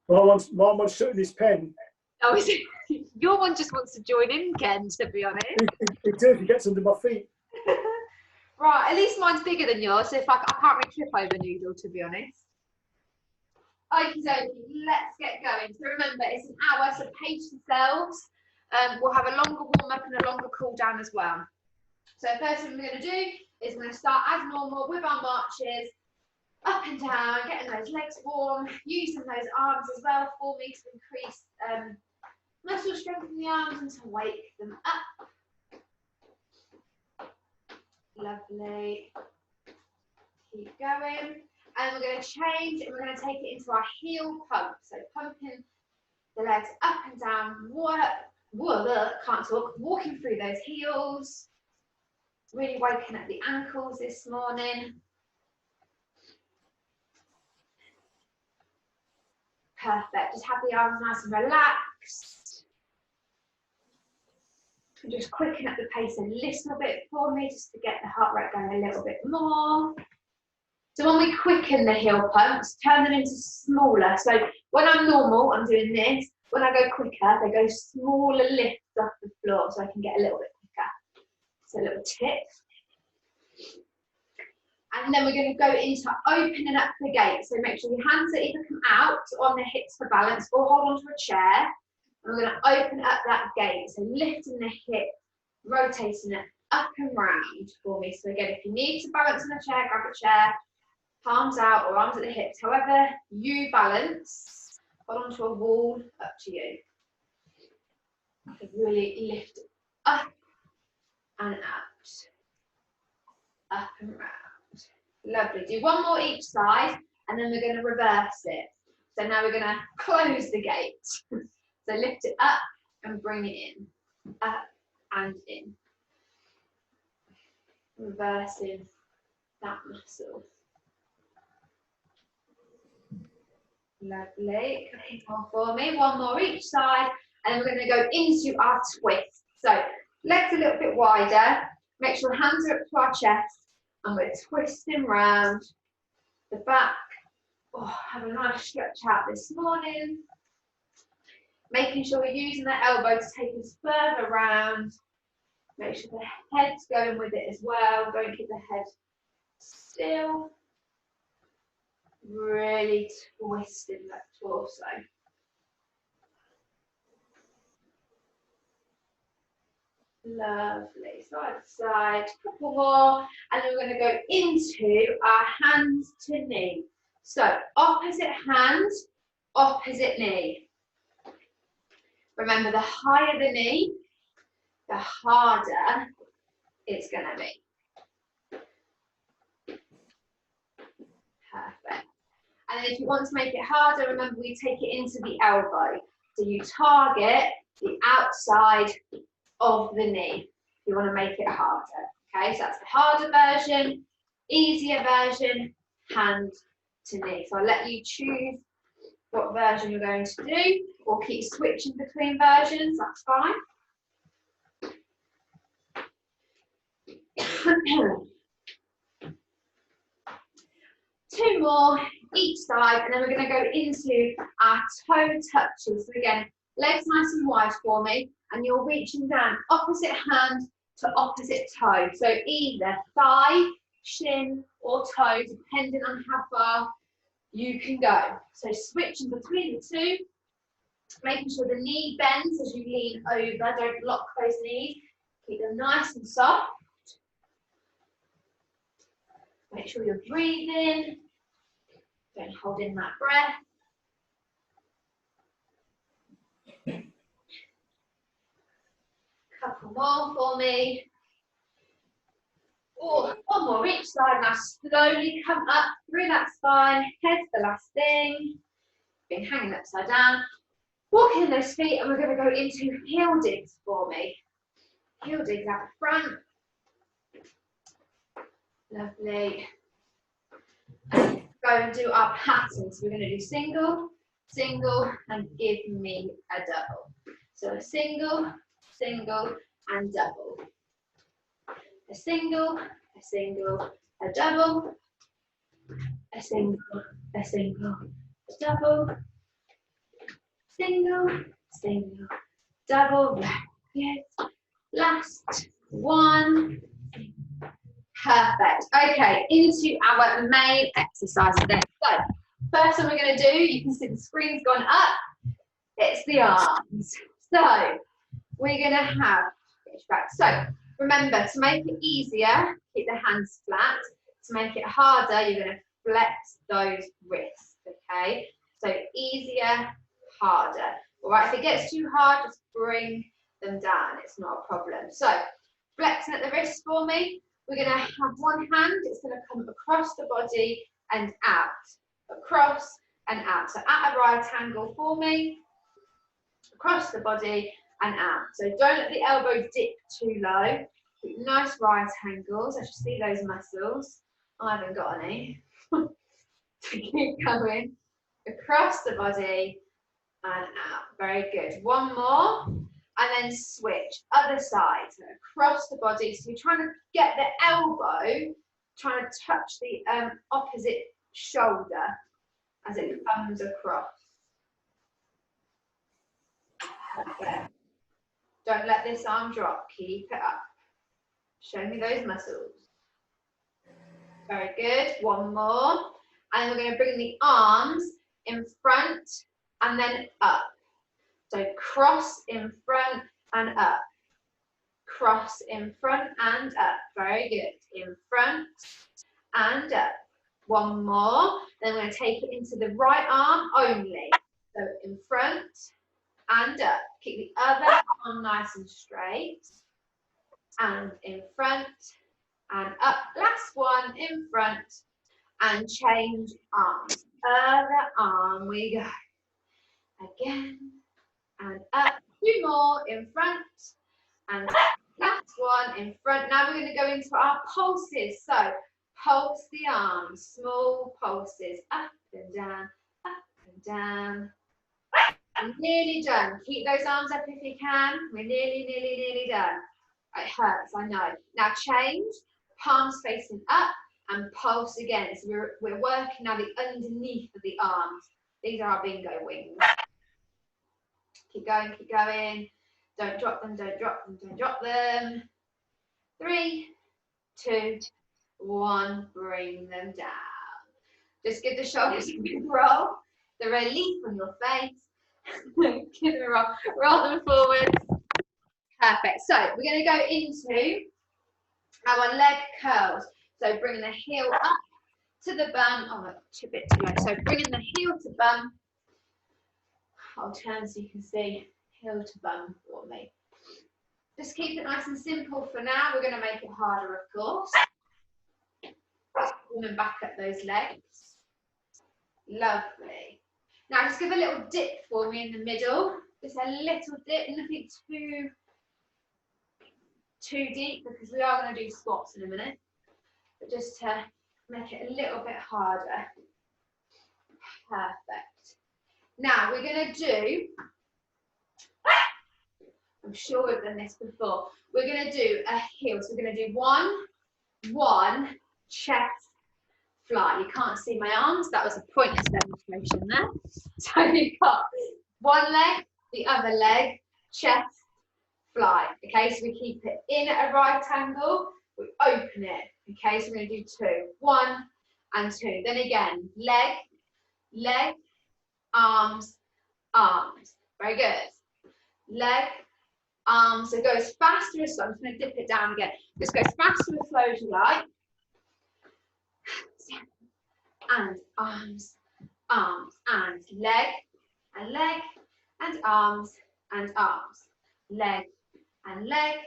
Mine shutting his pen. Oh, is it? Your one just wants to join in, Ken, to be honest. It does, it gets under my feet. Right, at least mine's bigger than yours, so if I can't really trip over Noodle, to be honest. Okie dokie, let's get going. So remember, it's an hour, so pace yourselves. We'll have a longer warm-up and a longer cool-down as well. So first thing we're going to do is we're going to start as normal with our marches, up and down, getting those legs warm, using those arms as well for me to increase muscle strength in the arms and to wake them up. Lovely. Keep going. And we're going to change and we're going to take it into our heel pump. So pumping the legs up and down, can't talk, walking through those heels. Really waking up the ankles this morning. Perfect. Just have the arms nice and relaxed. And just quicken up the pace a little bit for me, just to get the heart rate going a little bit more. So when we quicken the heel pumps, turn them into smaller. So when I'm normal, I'm doing this. When I go quicker, they go smaller lifts off the floor, so I can get a little bit quicker. So a little tip. And then we're going to go into opening up the gate. So make sure your hands are either come out on the hips for balance or hold onto a chair. And we're going to open up that gate. So lifting the hip, rotating it up and round for me. So again, if you need to balance on a chair, grab a chair, palms out or arms at the hips. However you balance, hold onto a wall, up to you. So really lift up and out, up and round. Lovely. Do one more each side, and then we're going to reverse it. So now we're going to close the gate. So lift it up and bring it in, up and in. Reversing that muscle. Lovely. Keep on for me. One more each side, and then we're going to go into our twist. So legs a little bit wider. Make sure hands are up to our chest. And we're twisting round the back. Oh, have a nice stretch out this morning. Making sure we're using the elbow to take us further round. Make sure the head's going with it as well. Don't keep the head still. Really twisting that torso. Lovely, side to side, couple more, and then we're going to go into our hands to knee. So opposite hand, opposite knee. Remember, the higher the knee, the harder it's going to be. Perfect. And then if you want to make it harder, remember we take it into the elbow. So you target the outside of the knee. You want to make it harder. Okay, so that's the harder version, easier version, hand to knee. So I'll let you choose what version you're going to do, or keep switching between versions, that's fine. Two more each side, and then we're going to go into our toe touches. So again, legs nice and wide for me, and you're reaching down opposite hand to opposite toe. So either thigh, shin, or toe, depending on how far you can go. So switching between the two, making sure the knee bends as you lean over. Don't lock those knees. Keep them nice and soft. Make sure you're breathing. Don't hold in that breath. Couple more for me. Oh, one more each side. Now slowly come up through that spine. Head's the last thing. Been hanging upside down. Walking those feet, and we're going to go into heel digs for me. Heel digs out the front. Lovely. Go and do our pattern. So we're going to do single, single, and give me a double. So a single, single, and double. A single, a single, a double, a single, a single, a double, Single, single, double, very good. Last one. Perfect. Okay, into our main exercise then. So, first one we're going to do, you can see the screen's gone up, it's the arms. So, we're going to have, so remember, to make it easier, keep the hands flat. To make it harder, you're going to flex those wrists, okay? So, easier, harder. All right, if it gets too hard, just bring them down, it's not a problem. So, flexing at the wrists for me. We're going to have one hand, it's going to come across the body and out, across and out. So at a right angle for me, across the body and out. So don't let the elbow dip too low. Keep nice right angles. I should see those muscles. I haven't got any. Keep going. Across the body and out. Very good. One more. And then switch, other side, so across the body. So you're trying to get the elbow, trying to touch the opposite shoulder as it comes across. Okay. Don't let this arm drop, keep it up. Show me those muscles. Very good, one more. And we're going to bring the arms in front and then up. So cross in front and up. Cross in front and up. Very good. In front and up. One more. Then we're going to take it into the right arm only. So in front and up. Keep the other arm nice and straight. And in front and up. Last one. In front and change arms. Other arm we go. Again. And up, two more in front, and last one in front. Now we're going to go into our pulses. So pulse the arms, small pulses, up and down, up and down. I'm nearly done. Keep those arms up if you can. We're nearly done. It hurts, I know. Now change, palms facing up and pulse again. So we're working now the underneath of the arms. These are our bingo wings. Keep going, keep going. Don't drop them, don't drop them, don't drop them. 3, 2, 1. Bring them down. Just give the shoulders a big roll. The relief on your face. Give them a roll. Roll them forward. Perfect. So we're going to go into our leg curls. So bringing the heel up to the bum. Oh, a bit too low. So bringing the heel to bum. I'll turn so you can see heel to bum for me. Just keep it nice and simple for now. We're going to make it harder, of course. Just warming back up those legs. Lovely. Now just give a little dip for me in the middle. Just a little dip, nothing too deep because we are going to do squats in a minute. But just to make it a little bit harder. Perfect. Now we're going to do, I'm sure we've done this before, we're going to do a heel. So we're going to do one, chest, fly. You can't see my arms, that was a pointless demonstration there. So you've got one leg, the other leg, chest, fly. Okay, so we keep it in at a right angle, we open it. Okay, so we're going to do 2, 1 and 2. Then again, leg, leg, arms, arms. Very good. Leg, arms. So go as fast or as slow. I'm just going to dip it down again. Just go as fast or as slow as you like. And arms, arms, and leg, and leg, and arms, and arms. Leg, and leg,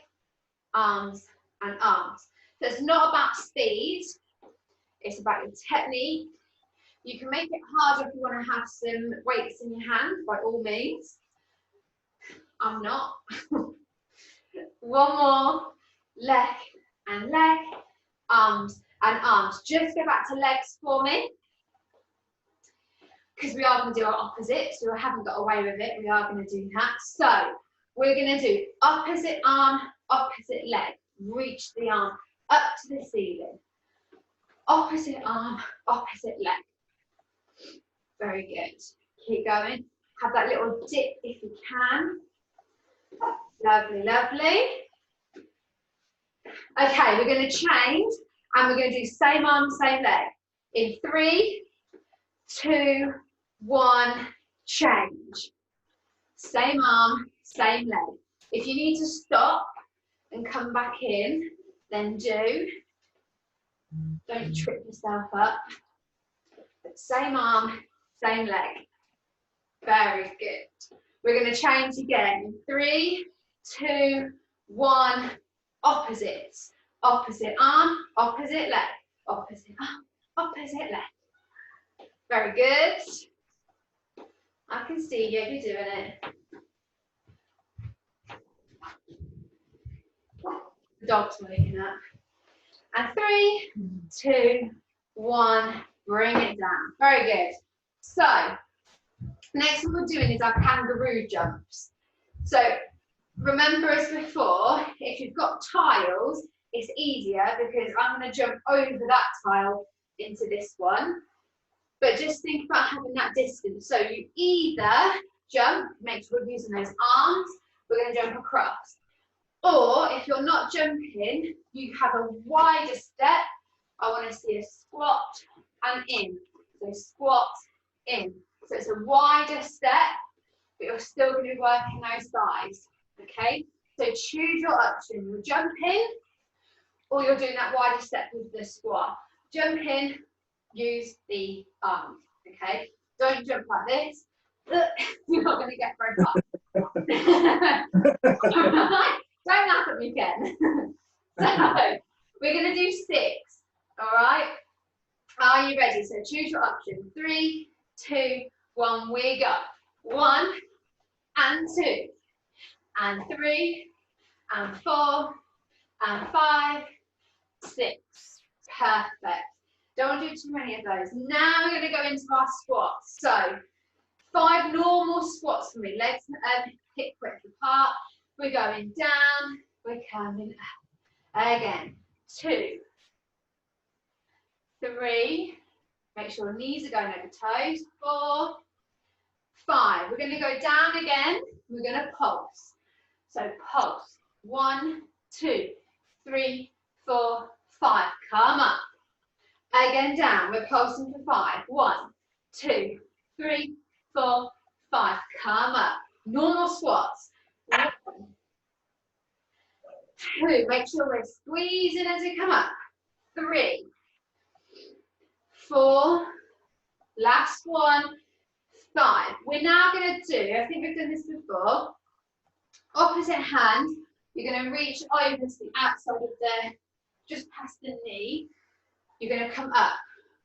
arms, and arms. So it's not about speed. It's about your technique. You can make it harder if you want to have some weights in your hand, by all means. I'm not. One more. Leg and leg, arms and arms. Just go back to legs for me. Because we are going to do our opposite, so I haven't got away with it. We are going to do that. So we're going to do opposite arm, opposite leg. Reach the arm up to the ceiling. Opposite arm, opposite leg. Very good. Keep going. Have that little dip if you can. Lovely, lovely. Okay, we're going to change and we're going to do same arm, same leg. In 3, 2, 1, change. Same arm, same leg. If you need to stop and come back in, then do. Don't trip yourself up. Same arm, same leg. Very good. We're going to change again. 3, 2, 1, opposites. Opposite arm, opposite leg. Opposite arm, opposite leg. Very good. I can see you if you're doing it. The dog's waking up. And 3, 2, 1, bring it down. Very good. So, next what we're doing is our kangaroo jumps. So, remember as before, if you've got tiles, it's easier because I'm going to jump over that tile into this one. But just think about having that distance. So you either jump, make sure we're using those arms, we're going to jump across. Or if you're not jumping, you have a wider step. I want to see a squat and in. So squat, in. So it's a wider step, but you're still going to be working those thighs. Okay? So choose your option. You're jumping, or you're doing that wider step with the squat. Jump in, use the arms. Okay? Don't jump like this. You're not going to get very far. Don't laugh at me again. So, we're going to do 6. All right? Are you ready? So choose your option. 3, 2, 1, we go. 1 and 2 and 3 and 4 and 5, 6. Perfect. Don't do too many of those. Now we're going to go into our squats. So 5 normal squats for me. Legs hip width apart. We're going down. We're coming up. Again. 2, 3. Make sure knees are going over toes. 4, 5. We're going to go down again. We're going to pulse. So pulse. 1, 2, 3, 4, 5. Come up. Again down. We're pulsing for 5. 1, 2, 3, 4, 5. Come up. Normal squats. 1, 2. Make sure we're squeezing as we come up. 3, 4. Last one. 5. We're now going to do, I think we've done this before, opposite hand. You're going to reach over to the outside of just past the knee. You're going to come up.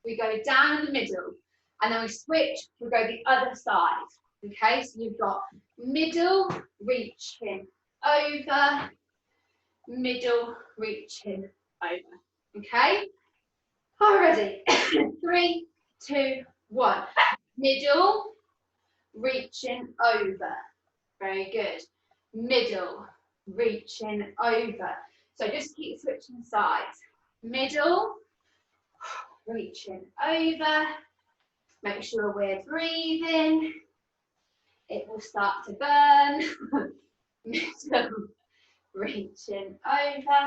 We go down in the middle. And then we switch, we go the other side. Okay, so you've got middle, reaching over, middle, reaching over. Okay? Already. 3, 2, 1. Middle, reaching over. Very good. Middle, reaching over. So just keep switching sides. Middle, reaching over. Make sure we're breathing. It will start to burn. Middle, reaching over.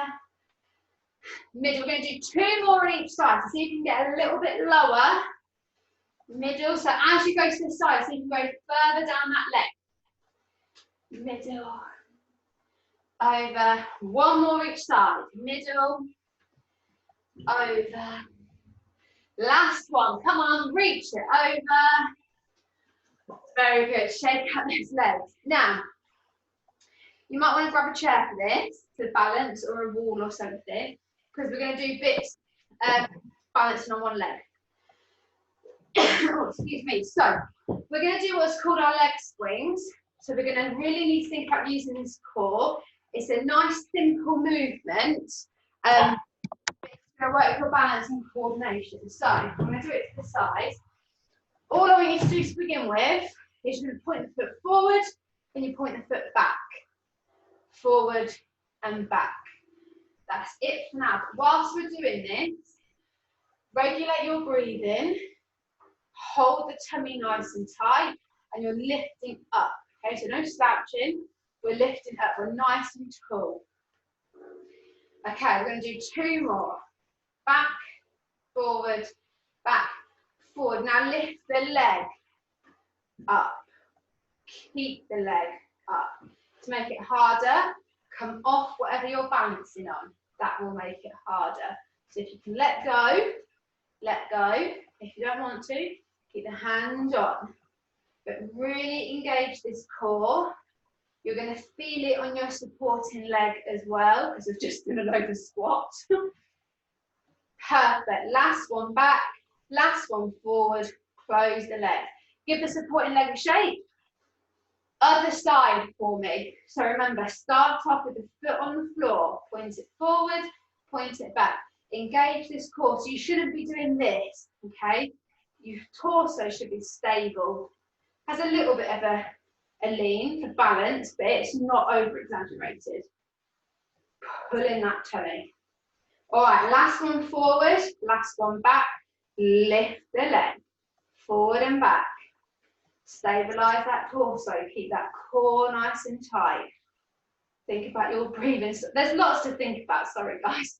Middle, we're going to do 2 more on each side. So see if you can get a little bit lower. Middle, so as you go to the side, so you can go further down that leg. Middle, over. 1 more each side. Middle, over. Last one, come on, reach it over. Very good, shake out those legs. Now, you might want to grab a chair for this, to balance, or a wall or something, because we're going to do bits balancing on one leg. Oh, excuse me. So, we're going to do what's called our leg swings. So we're going to really need to think about using this core. It's a nice, simple movement. It's going to work your balance and coordination. So, I'm going to do it to the side. All I want you to do to begin with is you're going to point the foot forward and you point the foot back. Forward and back. That's it for now. But whilst we're doing this, regulate your breathing. Hold the tummy nice and tight. and you're lifting up. Okay, so no slouching, we're lifting up, we're nice and tall. Okay, we're going to do 2 more. Back, forward, back, forward. Now lift the leg up. Keep the leg up. To make it harder, come off whatever you're balancing on. That will make it harder. So if you can let go, let go. If you don't want to, keep the hand on. But really engage this core. You're going to feel it on your supporting leg as well, because we've just done a load of squats. Perfect. Last one back, last one forward, close the leg. Give the supporting leg a shake. Other side for me. So remember, start off with the foot on the floor, point it forward, point it back. Engage this core. So you shouldn't be doing this, okay? Your torso should be stable. Has a little bit of a lean for balance, but it's not over exaggerated. Pulling that tummy. All right, last one forward, last one back. Lift the leg, forward and back. Stabilize that torso, keep that core nice and tight. Think about your breathing. There's lots to think about, sorry guys.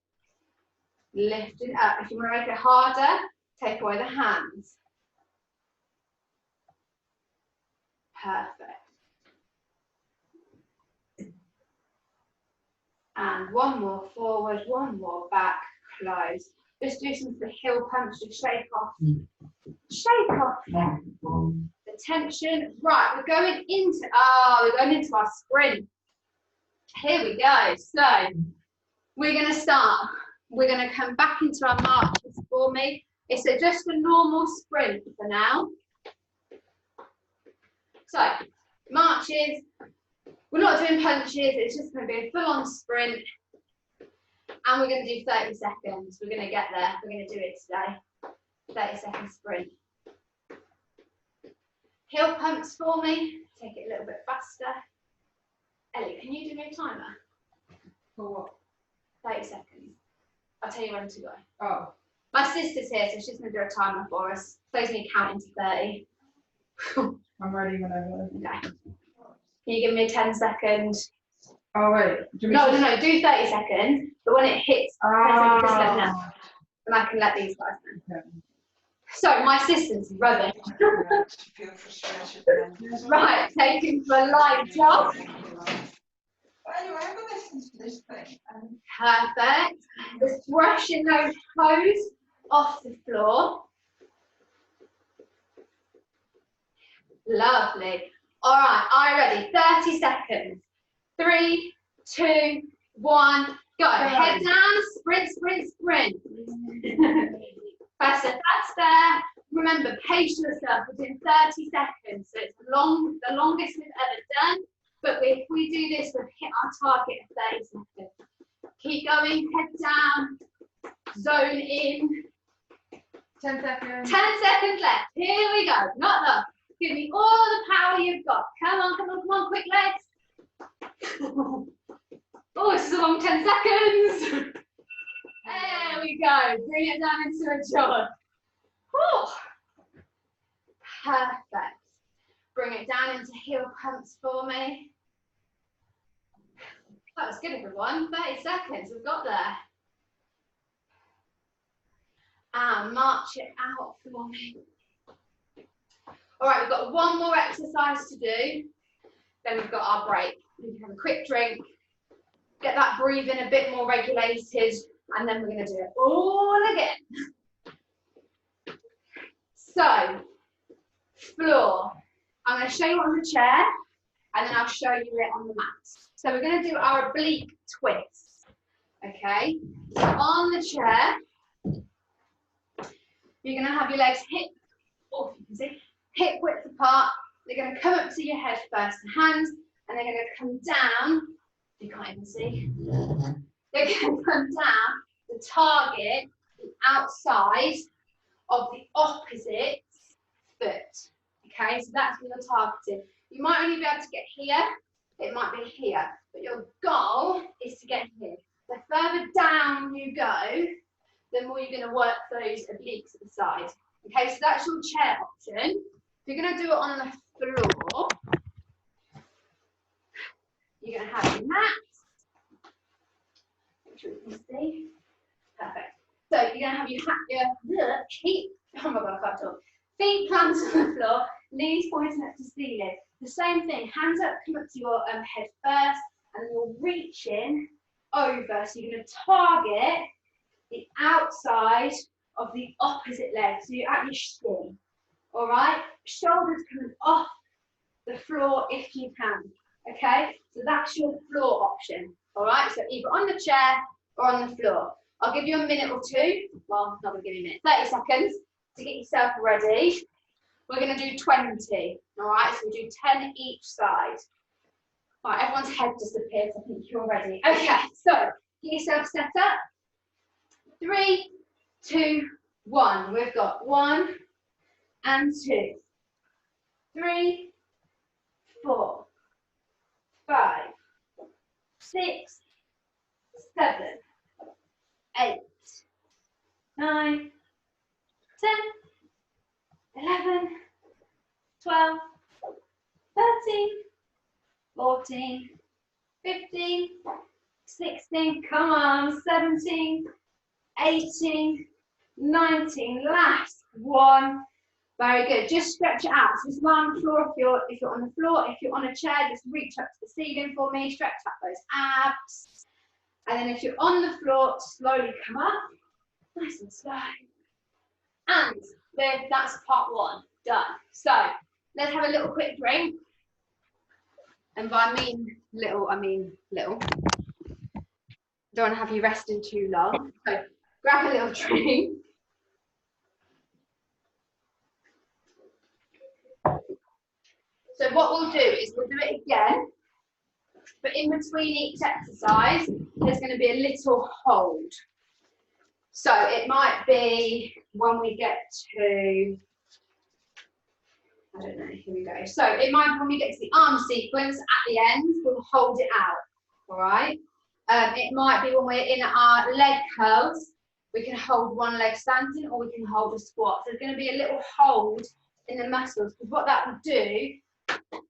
Lifting up. If you want to make it harder, take away the hands. Perfect. And one more forward, one more back, close. Just do some for the heel punch, just shake off. Shake off the tension. Right, we're going into our sprint. Here we go. So we're going to start. We're going to come back into our marches for me. It's just a normal sprint for now. So marches. We're not doing punches. It's just going to be a full-on sprint. And we're going to do 30 seconds. We're going to get there. We're going to do it today. 30-second sprint. Heel pumps for me. Take it a little bit faster. Ellie, can you do me a timer? For what? 30 seconds. I'll tell you when to go. Oh. My sister's here, so she's going to do a timer for us. Saves me counting to 30. I'm ready whenever. Okay. Can you give me a 10-second? Oh, wait. No, do 30 seconds. But when it hits 10 seconds, just let me know. And I can let these guys know. Okay. So, my assistant's rubbish. Right, taking for a light job. Anyway, I'm going to listen to this thing. Perfect. Just brushing those toes off the floor. Lovely. All right, are you ready? 30 seconds. 3, 2, 1, go. Head down, sprint, sprint, sprint. Faster, faster. Remember, pace yourself within 30 seconds. So it's the longest we've ever done. But if we do this, we'll hit our target in 30 seconds. Keep going, head down, zone in. 10 seconds. 10 seconds left. Here we go. Not enough. Give me all the power you've got. Come on, come on, come on, quick legs. Oh, this is a long 10 seconds. There we go. Bring it down into a jog. Whew. Perfect. Bring it down into heel pumps for me. That was good, everyone. 30 seconds. We've got there. And march it out for me. All right, we've got one more exercise to do. Then we've got our break. We can have a quick drink, get that breathing a bit more regulated, and then we're going to do it all again. So, floor. I'm going to show you on the chair, and then I'll show you it on the mat. So we're going to do our oblique twists. Okay, so on the chair, you're going to have your legs hip, oh, you can see, hip width apart. They're going to come up to your head first, the hands, and they're going to come down. You can't even see. They're going to come down to target the outside of the opposite foot. Okay, so that's what you're targeting. You might only be able to get here. It might be here, but your goal is to get here. The further down you go, the more you're going to work those obliques at the side. Okay, so that's your chair option. If you're going to do it on the floor, you're going to have your mat. Make sure you can see. Perfect. So you're going to have your feet, oh my God, I can't talk. Feet planted on the floor, knees pointing up to the ceiling. The same thing, hands up, come up to your head first, and then you're reaching over. So you're going to target the outside of the opposite leg. So you're at your shin. All right? Shoulders coming off the floor if you can. Okay? So that's your floor option. All right? So either on the chair or on the floor. I'll give you a minute or two. Well, not going to give you a minute. 30 seconds to get yourself ready. We're going to do 20. All right? So we do 10 each side. All right, everyone's head disappears. I think you're ready. Okay, so get yourself set up. 3, 2, 1. We've got 1 and 2. 3, 4, 5, 6, 7, 8, 9, 10, 11, 12, 13, 14, 15, 16, come on, 17, 18, 19, last one. Very good. Just stretch it out. So just lie on the floor if you're on the floor. If you're on a chair, just reach up to the ceiling for me. Stretch out those abs. And then if you're on the floor, slowly come up. Nice and slow. And then that's part 1. Done. So let's have a little quick drink. And by little, I mean little. Don't want to have you resting too long. So grab a little drink. So what we'll do is we'll do it again, but in between each exercise, there's going to be a little hold. So it might be when we get to, I don't know, here we go. So it might be when we get to the arm sequence at the end, we'll hold it out, all right? It might be when we're in our leg curls, we can hold one leg standing or we can hold a squat. So there's going to be a little hold in the muscles, because what that will do,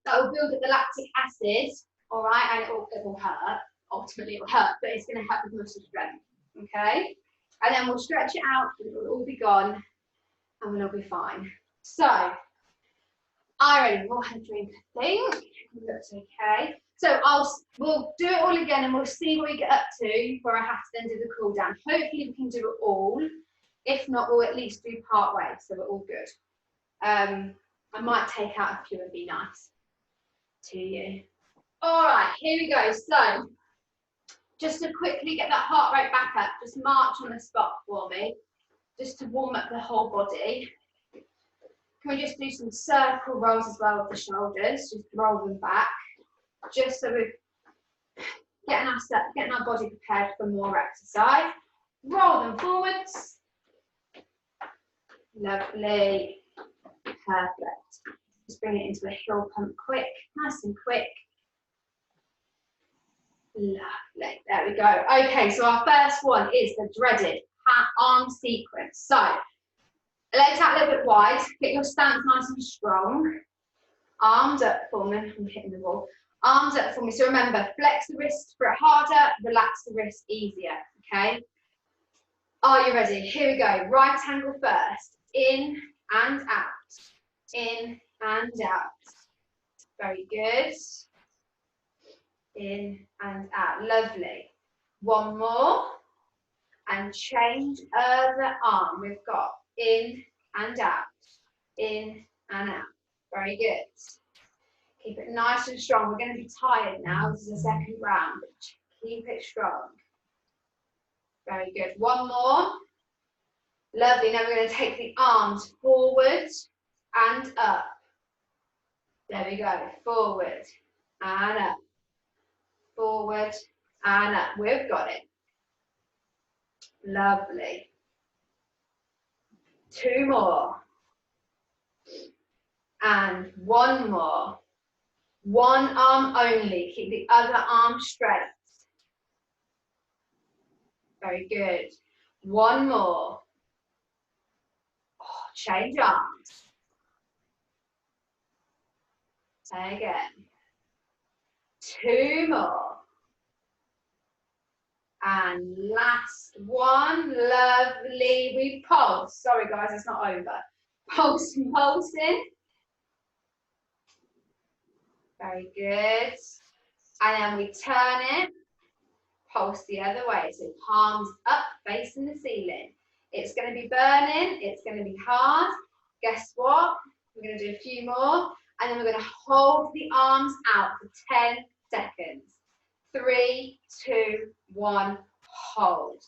that will build up the lactic acid, all right, and it will hurt. Ultimately, it will hurt, but it's going to help with muscle strength, okay? And then we'll stretch it out, and it will all be gone, and we'll all be fine. So, Irene, we'll have a drink, I think. Looks okay. So we'll do it all again, and we'll see where we get up to, where I have to then do the cool down. Hopefully, we can do it all. If not, we'll at least do part way, so we're all good. I might take out a few and be nice to you. All right, here we go. So, just to quickly get that heart rate back up, just march on the spot for me, just to warm up the whole body. Can we just do some circle rolls as well with the shoulders, just roll them back, just so we're getting our body prepared for more exercise. Roll them forwards. Lovely. Perfect. Just bring it into a heel pump quick, nice and quick. Lovely. There we go. Okay, so our first one is the dreaded arm sequence. So, legs out a little bit wide. Get your stance nice and strong. Arms up for me. I'm hitting the wall. Arms up for me. So remember, flex the wrist for it harder, relax the wrist easier. Okay? Are you ready? Here we go. Right angle first. In and out. In and out. Very good. In and out. Lovely. One more. And change other arm. We've got in and out. In and out. Very good. Keep it nice and strong. We're going to be tired now. This is the second round. Keep it strong. Very good. One more. Lovely. Now we're going to take the arms forward and up. There we go. Forward and up. Forward and up. We've got it. Lovely. Two more. And one more. One arm only. Keep the other arm straight. Very good. One more. Oh, change arms. Again. 2 more. And last one. Lovely. We pulse. Sorry guys, it's not over. Pulsing, pulsing. Very good. And then we turn it. Pulse the other way. So palms up, facing the ceiling. It's going to be burning. It's going to be hard. Guess what? We're going to do a few more. And then we're going to hold the arms out for 10 seconds. 3, 2, 1, hold.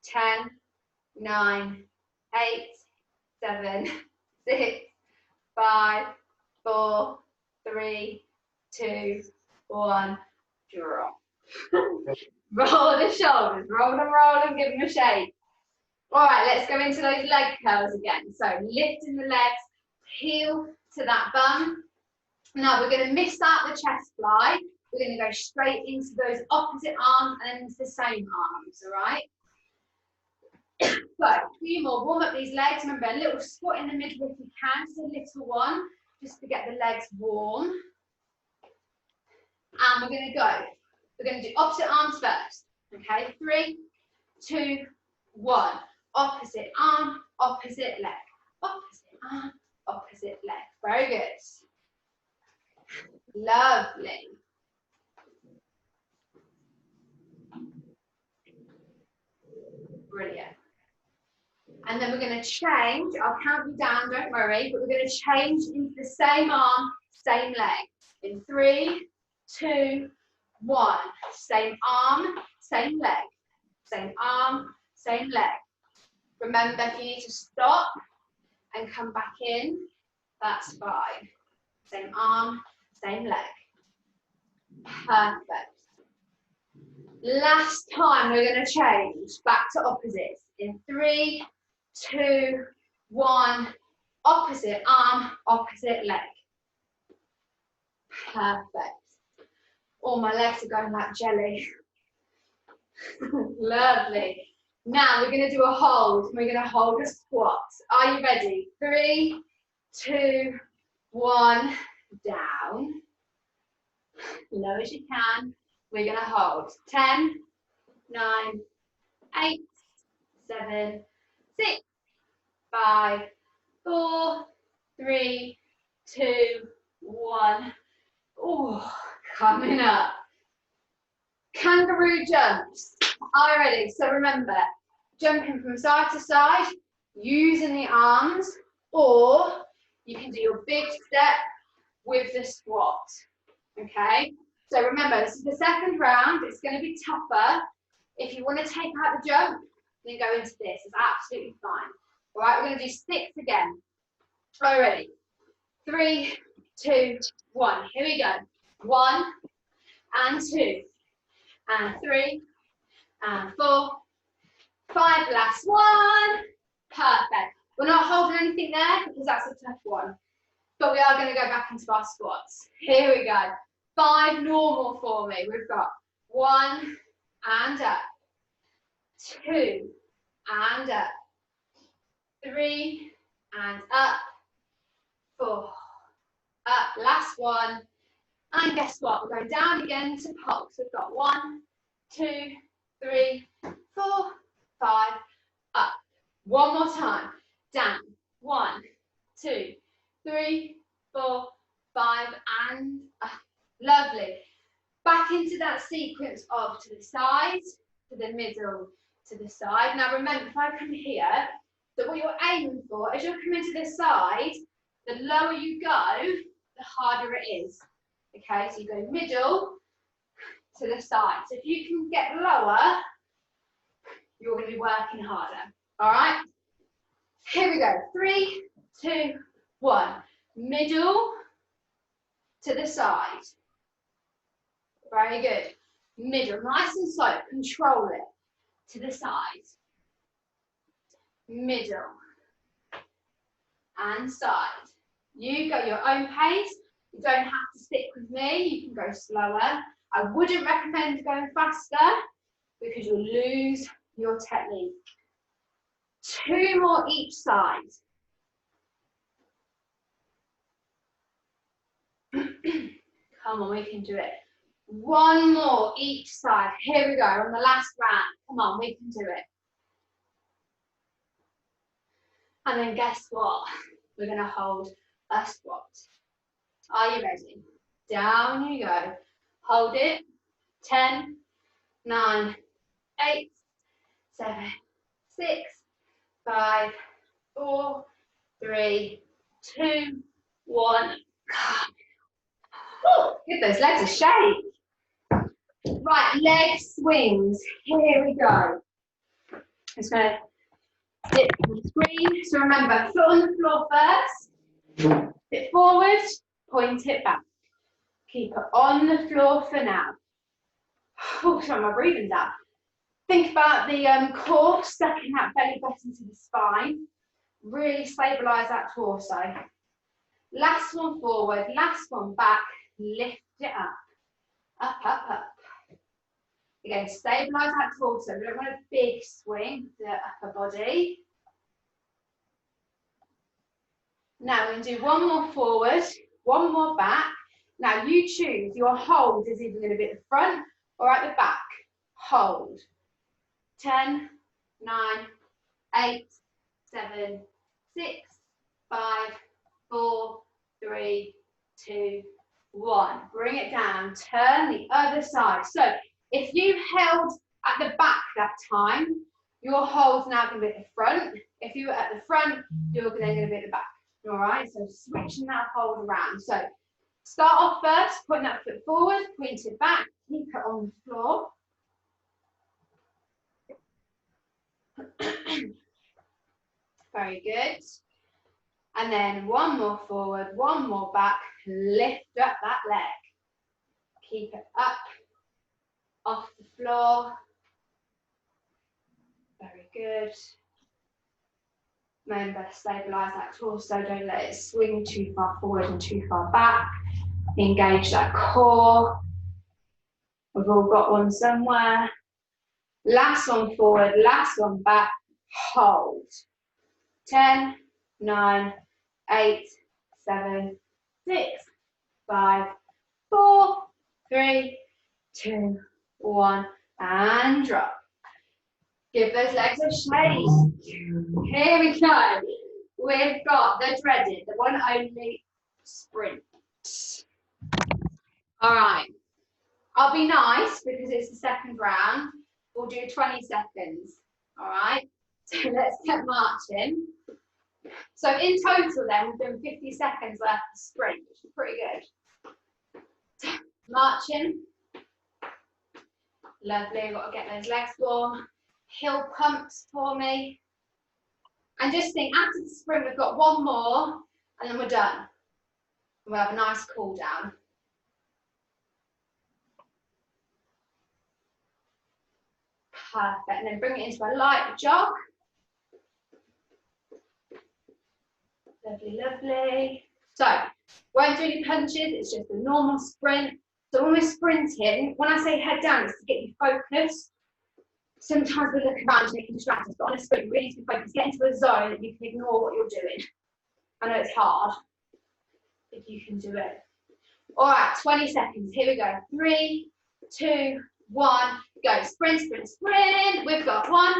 10, 9, 8, 7, 6, 5, 4, 3, 2, 1, drop. Roll the shoulders, roll and give them a shake. All right, let's go into those leg curls again. So lifting the legs, heel to that bum. Now we're going to miss out the chest fly. We're going to go straight into those opposite arms and then into the same arms, all right? So a few more, warm up these legs. Remember, a little squat in the middle if you can, just a little one, just to get the legs warm. And we're going to go. We're going to do opposite arms first, okay? 3, 2, 1. Opposite arm, opposite leg. Opposite arm, opposite leg. Very good. Lovely. Brilliant. And then we're going to change. I'll count you down, don't worry, but we're going to change into the same arm, same leg. In 3, 2, 1. Same arm, same leg. Same arm, same leg. Remember, if you need to stop and come back in, that's fine. Same arm, same leg. Perfect. Last time we're going to change back to opposites. In 3, 2, 1. Opposite arm, opposite leg. Perfect. All my legs are going like jelly. Lovely. Now we're going to do a hold. We're going to hold a squat. Are you ready? 3, 2, 1. Down. Low as you can. We're going to hold. 10, 9, 8, 7, 6, 5, 4, 3, 2, 1. Oh, coming up. Kangaroo jumps. Are you ready? So remember, jumping from side to side, using the arms, or you can do your big step with the squat. Okay? So remember, this is the second round. It's going to be tougher. If you want to take out the jump, then go into this. It's absolutely fine. All right, we're going to do 6 again. Are you ready? 3, 2, 1. Here we go. 1 and 2 and 3 and 4, 5. Last one. Perfect. We're not holding anything there because that's a tough one. But we are going to go back into our squats. Here we go. 5 normal for me. We've got 1 and up, 2 and up, 3 and up, 4, up. Last one. And guess what? We're going down again to pulse. We've got 1, 2, 3, 4, 5, up. One more time. Down. 1, 2, 3, 4, 5, and up. Lovely. Back into that sequence of to the side, to the middle, to the side. Now remember, if I come here, that what you're aiming for, as you're coming to the side, the lower you go, the harder it is. Okay, so you go middle to the side. So if you can get lower, you're going to be working harder. All right? Here we go. 3, 2, 1. Middle to the side. Very good. Middle, nice and slow. Control it. To the side. Middle. And side. You go your own pace. You don't have to stick with me. You can go slower. I wouldn't recommend going faster because you'll lose your technique. 2 more each side. Come on, we can do it. One more each side. Here we go, on the last round. Come on, we can do it. And then guess what? We're gonna hold a squat. Are you ready? Down you go. Hold it. 10, 9, 8, 7, 6, 5, 4, 3, 2, 1. Woo, give those legs a shake. Right, leg swings. Here we go. Just gonna dip on the screen. So remember, foot on the floor first. Dip forward, point it back. Keep it on the floor for now. Oh, sorry, my breathing's out. Think about the core, sucking that belly button to the spine. Really stabilise that torso. Last one forward, last one back. Lift it up. Up, up, up. Again, stabilise that torso. We don't want a big swing, the upper body. Now we're going to do one more forward, one more back. Now you choose, your hold is either going to be at the front or at the back. Hold. 10, 9, 8, 7, 6, 5, 4, 3, 2, 1. Bring it down, turn the other side. So if you held at the back that time, your hold's now going to be at the front. If you were at the front, you're then going to be at the back. All right, so switching that hold around. So start off first, putting that foot forward, point it back, keep it on the floor. Very good. And then one more forward, one more back, lift up that leg. Keep it up, off the floor. Very good. Remember, stabilise that torso, don't let it swing too far forward and too far back. Engage that core. We've all got one somewhere. Last one forward, last one back, hold. 10, 9, 8, 7, 6, 5, 4, 3, 2, 1, and drop. Give those legs a shake. Here we go. We've got the dreaded, the one only sprint. All right. I'll be nice because it's the second round. We'll do 20 seconds. All right. So let's get marching. So in total then, we've done 50 seconds worth of sprint, which is pretty good. Marching. Lovely. Got to get those legs warm. Heel pumps for me. And just think, after the sprint, we've got one more, and then we're done. We'll have a nice cool down. Perfect. And then bring it into a light jog. Lovely, lovely. So, won't do any punches, it's just a normal sprint. So when we're sprinting, when I say head down, it's to get you focused. Sometimes we look around and it can distract us, but on a sprint, you really need to be focused. Get into a zone that you can ignore what you're doing. I know it's hard, but you can do it. All right, 20 seconds. Here we go. 3, 2, 1, go. Sprint, sprint, sprint. We've got 1,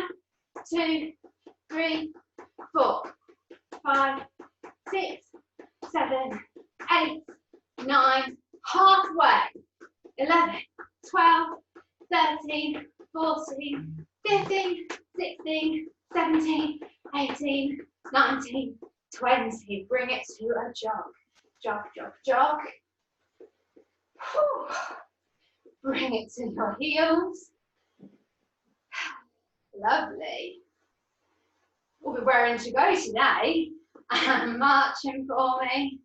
2, 3, 4, 5, 6, 7, 8, 9, halfway. 11, 12, 13, 14, 15, 16, 17, 18, 19, 20. Bring it to a jog. Jog, jog, jog. Whew. Bring it to your heels. Lovely. We'll be raring to go today. And marching for me.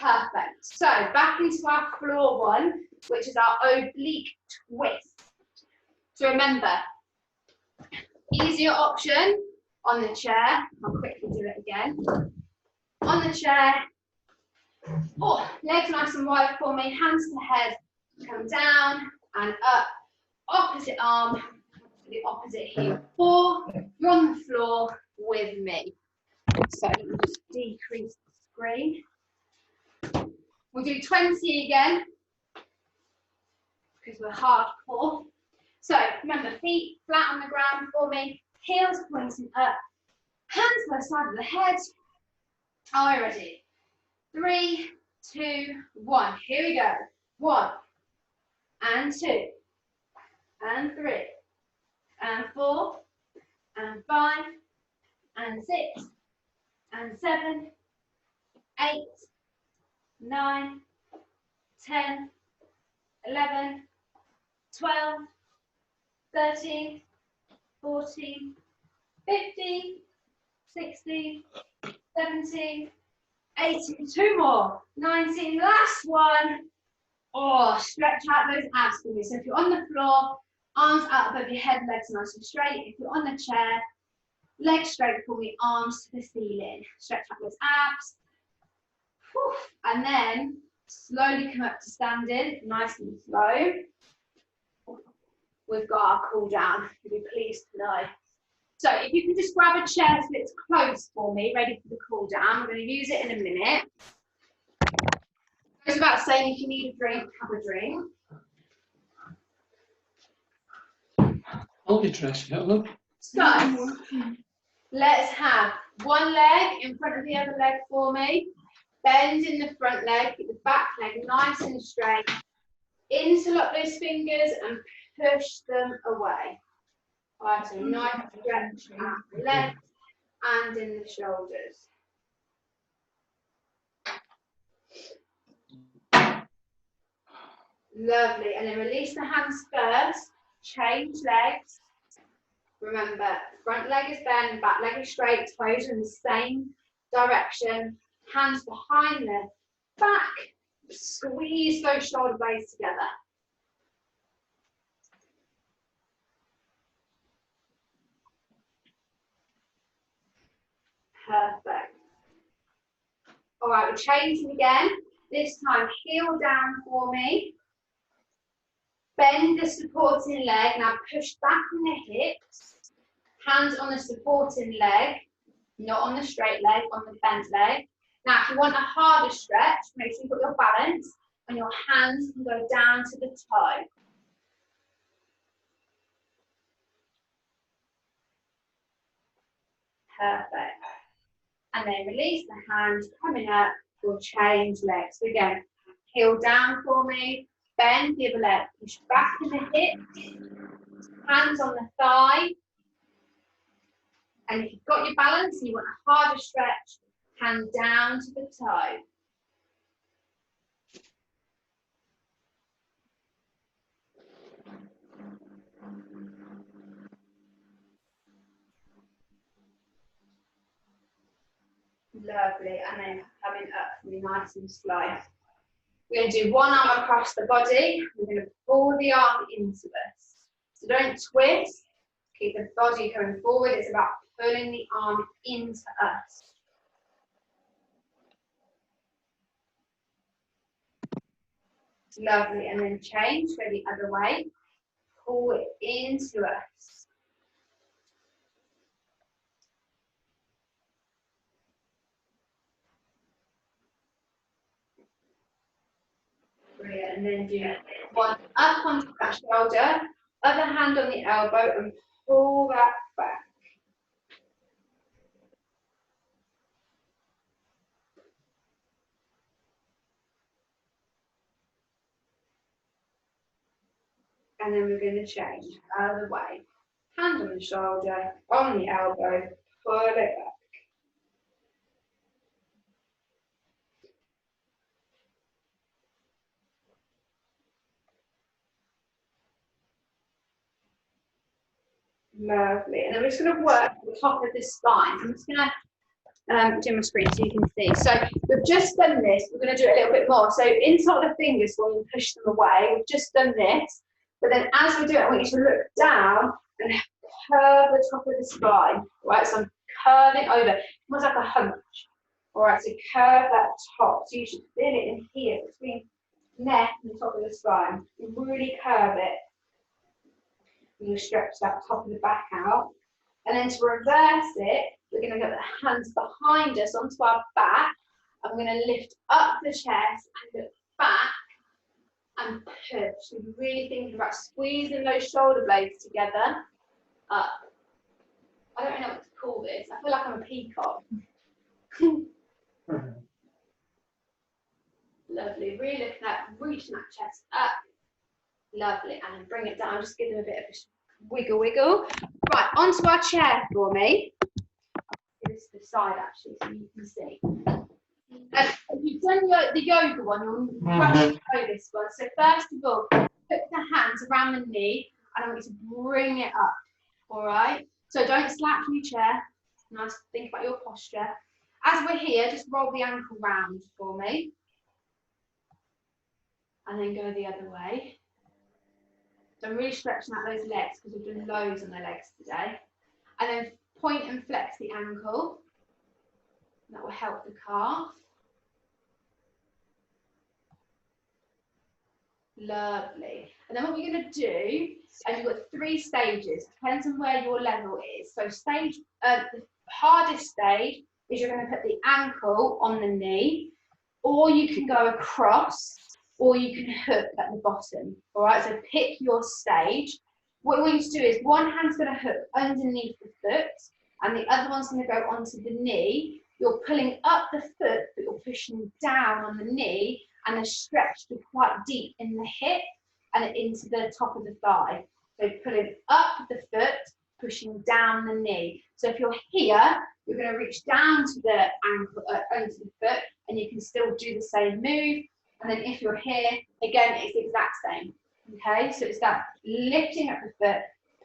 Perfect. So back into our floor one, which is our oblique twist. So remember, easier option on the chair. I'll quickly do it again. On the chair. Oh, legs nice and wide for me. Hands to the head. Come down and up. Opposite arm to the opposite heel. Or you're on the floor with me. So let me just decrease the screen. We'll do 20 again, because we're hardcore. So remember, feet flat on the ground for me, heels pointing up, hands by the side of the head. Are you ready? 3, 2, 1. Here we go. 1, and 2, and 3, and 4, and 5, and 6, and 7, 8, 9, 10, 11, 12, 13, 14, 15, 16, 17, 18, 2 more, 19, last one. Oh, stretch out those abs for me. So if you're on the floor, arms out above your head, legs nice and straight. If you're on the chair, legs straight for me, arms to the ceiling. Stretch out those abs. Whew. And then slowly come up to standing, nice and slow. We've got our cool down, you'll be pleased to know. So if you can just grab a chair so it's close for me, ready for the cool down. I'm going to use it in a minute. It's about saying if you need a drink, have a drink. Hold your dress, look. So let's have one leg in front of the other leg for me. Bend in the front leg, keep the back leg nice and straight. Interlock those fingers and push them away. All right, so nice stretch at the left and in the shoulders. Lovely, and then release the hands first, change legs. Remember, front leg is bent, back leg is straight, toes in the same direction, hands behind the back, squeeze those shoulder blades together. Perfect. All right, we're changing again. This time, heel down for me. Bend the supporting leg. Now push back on the hips. Hands on the supporting leg, not on the straight leg, on the bent leg. Now, if you want a harder stretch, make sure you've got your balance and your hands can go down to the toe. Perfect. And then release the hands, coming up, we'll change legs. So again, heel down for me, bend the other leg, push back in the hips, hands on the thigh. And if you've got your balance and you want a harder stretch, hand down to the toe. Lovely, and then coming up really nice and slow. We're going to do one arm across the body. We're going to pull the arm into us. So don't twist, keep the body coming forward. It's about pulling the arm into us. Lovely, and then change, go the other way. Pull it into us. Brilliant, and then do one up onto that shoulder, other hand on the elbow and pull that back. And then we're going to change other way. Hand on the shoulder, on the elbow, pull it back. Lovely. And then we're just going to work the top of the spine. I'm just going to do my screen so you can see. So we've just done this. We're going to do it a little bit more. So insert the fingers when you push them away. We've just done this. But then as we do it, I want you to look down and curve the top of the spine. Right, so I'm curving over, almost like a hunch. All right, so curve that top. So you should feel it in here between neck and the top of the spine. You really curve it. You stretch that top of the back out. And then to reverse it, we're going to get the hands behind us onto our back. I'm going to lift up the chest and look back and push. So you're really thinking about squeezing those shoulder blades together, up. I don't know what to call this. I feel like I'm a peacock. Lovely. Really looking at reaching that chest up. Lovely. And then bring it down. Just give them a bit of a wiggle, wiggle. Right, onto our chair for me. I'll this to the side actually so you can see. If you've done the yoga one, you'll know this one. So first of all, put the hands around the knee and I want you to bring it up. All right? So don't slack from your chair. Nice. Think about your posture. As we're here, just roll the ankle round for me. And then go the other way. So I'm really stretching out those legs because we've done loads on the legs today. And then point and flex the ankle. That will help the calf. Lovely. And then what we're going to do, and you've got 3 stages, depends on where your level is. So the hardest stage is you're going to put the ankle on the knee, or you can go across, or you can hook at the bottom. All right, so pick your stage. What we want to do is one hand's going to hook underneath the foot, and the other one's going to go onto the knee. You're pulling up the foot, but you're pushing down on the knee, and the stretch be quite deep in the hip and into the top of the thigh. So pulling up the foot, pushing down the knee. So if you're here, you're going to reach down to the ankle, onto the foot, and you can still do the same move. And then if you're here, again, it's the exact same. Okay, so it's that lifting up the foot,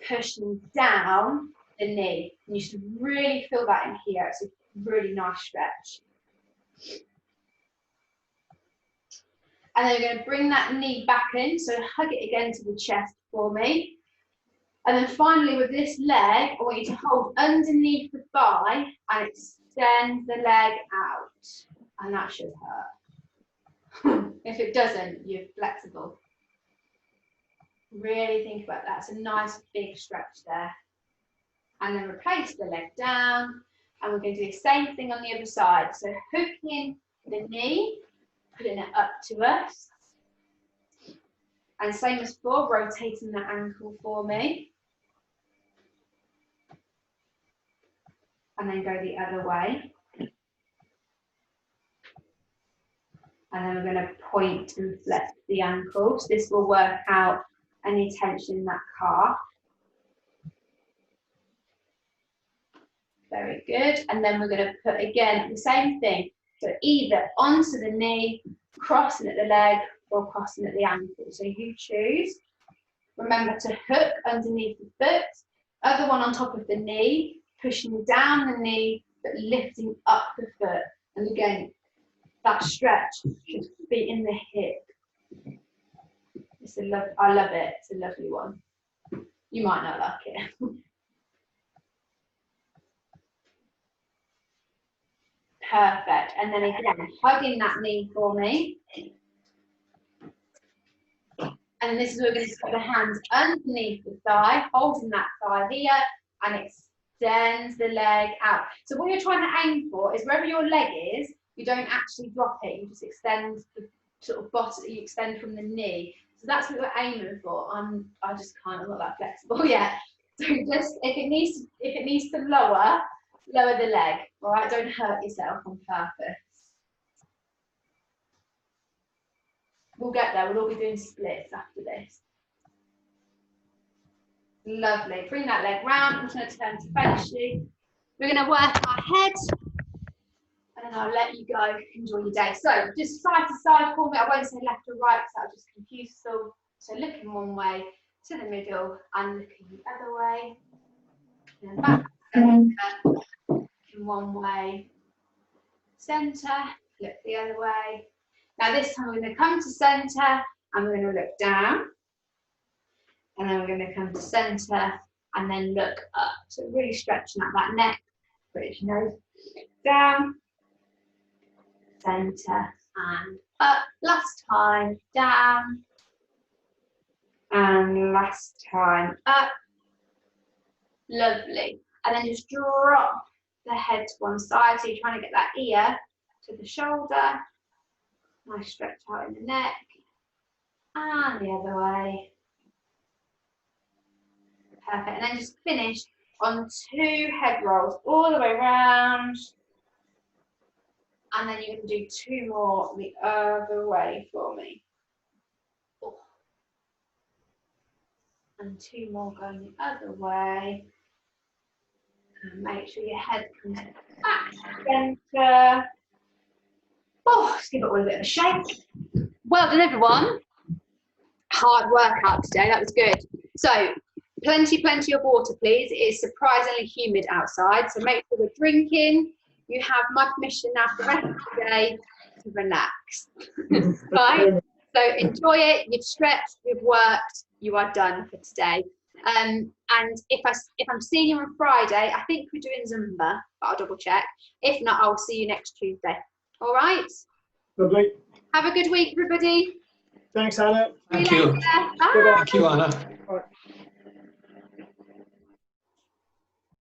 pushing down the knee. And you should really feel that in here. It's a really nice stretch. And then we're going to bring that knee back in, so hug it again to the chest for me. And then finally with this leg, I want you to hold underneath the thigh and extend the leg out. And that should hurt. If it doesn't, you're flexible. Really think about that. It's a nice big stretch there. And then replace the leg down. And we're going to do the same thing on the other side. So hooking the knee, putting it up to us. And same as before, rotating the ankle for me. And then go the other way. And then we're going to point and flex the ankle. So this will work out any tension in that calf. Very good. And then we're going to put, again, the same thing. So either onto the knee, crossing at the leg, or crossing at the ankle. So you choose. Remember to hook underneath the foot. Other one on top of the knee, pushing down the knee, but lifting up the foot. And again, that stretch should be in the hip. I love it. It's a lovely one. You might not like it. Perfect. And then again, hugging that knee for me. And this is where we're going to put the hands underneath the thigh, holding that thigh here, and extend the leg out. So what you're trying to aim for is wherever your leg is, you don't actually drop it, you just extend the sort of bottom, you extend from the knee. So that's what we're aiming for. I'm not that flexible yet. So just, if it needs to lower the leg, all right? Don't hurt yourself on purpose. We'll get there, we'll all be doing splits after this. Lovely, bring that leg round. I'm just going to turn to face you. We're going to work our head, and then I'll let you go, enjoy your day. So just side to side for me. I won't say left or right because that'll just confuse us all. So looking one way to the middle and looking the other way. And then back, looking one way, centre, look the other way. Now this time we're going to come to centre and we're going to look down. And then we're going to come to centre and then look up. So really stretching out that neck, bridge nose, down, centre and up. Last time, down. And last time, up. Lovely. And then just drop the head to one side. So you're trying to get that ear to the shoulder. Nice stretch out in the neck. And the other way. Perfect. And then just finish on 2 head rolls all the way around. And then you're going to do 2 more the other way for me. And 2 more going the other way. And make sure your head comes back to centre. Oh, let's give it all a bit of a shake. Well done, everyone. Hard workout today, that was good. So, plenty of water, please. It is surprisingly humid outside, so make sure we're drinking. You have my permission now for the rest of the day to relax. Right? So enjoy it. You've stretched, you've worked, you are done for today. And if I'm seeing you on Friday, I think we're doing Zumba, but I'll double check. If not, I'll see you next Tuesday. All right? Lovely. Have a good week, everybody. Thanks, Hannah. Thank you. Bye. Bye-bye. Thank you, Anna.